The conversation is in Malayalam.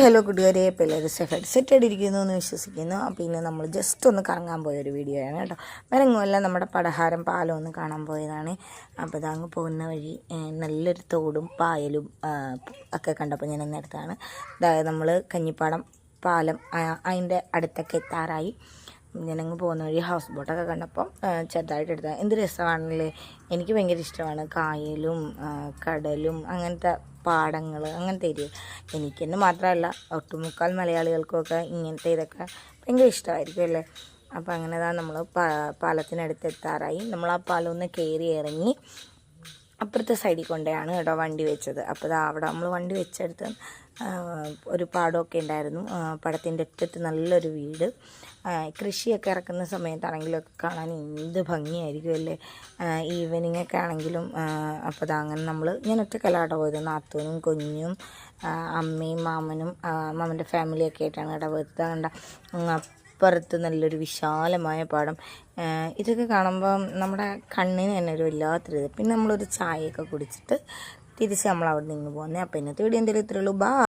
ഹലോ കൂട്ടുകാരെ, ഇപ്പോൾ എല്ലാവരും ഹെഡ്സെറ്റ് അടിയിരിക്കുന്നു എന്ന് വിശ്വസിക്കുന്നു. അപ്പോൾ ഇന്ന് നമ്മൾ ജസ്റ്റ് ഒന്ന് കറങ്ങാൻ പോയൊരു വീഡിയോ ആണ് കേട്ടോ. വേറെങ്ങുമല്ല, നമ്മുടെ പടഹാരം പാലം ഒന്ന് കാണാൻ പോയതാണ്. അപ്പോൾ അതങ്ങ് പോകുന്ന വഴി നല്ലൊരു തോടും പായലും ഒക്കെ കണ്ടപ്പോൾ ഞാൻ ഇന്നെടുത്താണ്. അതായത് നമ്മൾ കഞ്ഞിപ്പാടം പാലം അതിൻ്റെ അടുത്തൊക്കെ എത്താറായി. ഞാനങ്ങ് പോകുന്ന വഴി ഹൗസ് ബോട്ടൊക്കെ കണ്ടപ്പോൾ ചെറുതായിട്ട് എടുത്താൽ എന്ത് രസമാണല്ലേ. എനിക്ക് ഭയങ്കര ഇഷ്ടമാണ് കായലും കടലും അങ്ങനത്തെ പാടങ്ങൾ, അങ്ങനത്തെ ഏരിയ. എനിക്കെന്ന് മാത്രമല്ല, ഒട്ടുമുക്കാൽ മലയാളികൾക്കൊക്കെ ഇങ്ങനത്തെ ഇതൊക്കെ ഭയങ്കര ഇഷ്ടമായിരിക്കും അല്ലേ. അപ്പോൾ അങ്ങനെ നമ്മൾ പാലത്തിനടുത്ത് എത്താറായി. നമ്മൾ ആ പാലം ഒന്ന് കയറി ഇറങ്ങി അപ്പുറത്തെ സൈഡിൽ കൊണ്ടാണ് കേട്ടോ വണ്ടി വെച്ചത്. അപ്പോൾ അവിടെ നമ്മൾ വണ്ടി വെച്ചെടുത്ത് ഒരു പാടമൊക്കെ ഉണ്ടായിരുന്നു. പടത്തിൻ്റെ അറ്റത്ത് നല്ലൊരു വീട്. കൃഷിയൊക്കെ ഇറക്കുന്ന സമയത്താണെങ്കിലൊക്കെ കാണാൻ എന്ത് ഭംഗിയായിരിക്കും അല്ലേ, ഈവനിങ് ഒക്കെ ആണെങ്കിലും. അപ്പോൾ അങ്ങനെ ഞാൻ ഒറ്റക്കല്ലാട്ടോ പോയത്. നാത്തൂനും കുഞ്ഞും അമ്മയും മാമൻ്റെ ഫാമിലിയൊക്കെ ആയിട്ടാണ് കേട്ടോ പോയത്. കണ്ട അപ്പുറത്ത് നല്ലൊരു വിശാലമായ പാടം. ഇതൊക്കെ കാണുമ്പം നമ്മുടെ കണ്ണിന് തന്നെ ഒരു വല്ലാത്തൊരു ഇത്. പിന്നെ നമ്മളൊരു ചായയൊക്കെ കുടിച്ചിട്ട് തിരിച്ച് നമ്മൾ അവിടെ നിന്ന് പോകുന്നത്. അപ്പോൾ ഇന്നത്തെ വീഡിയോ എന്തെങ്കിലും ഇത്രയുള്ളൂ.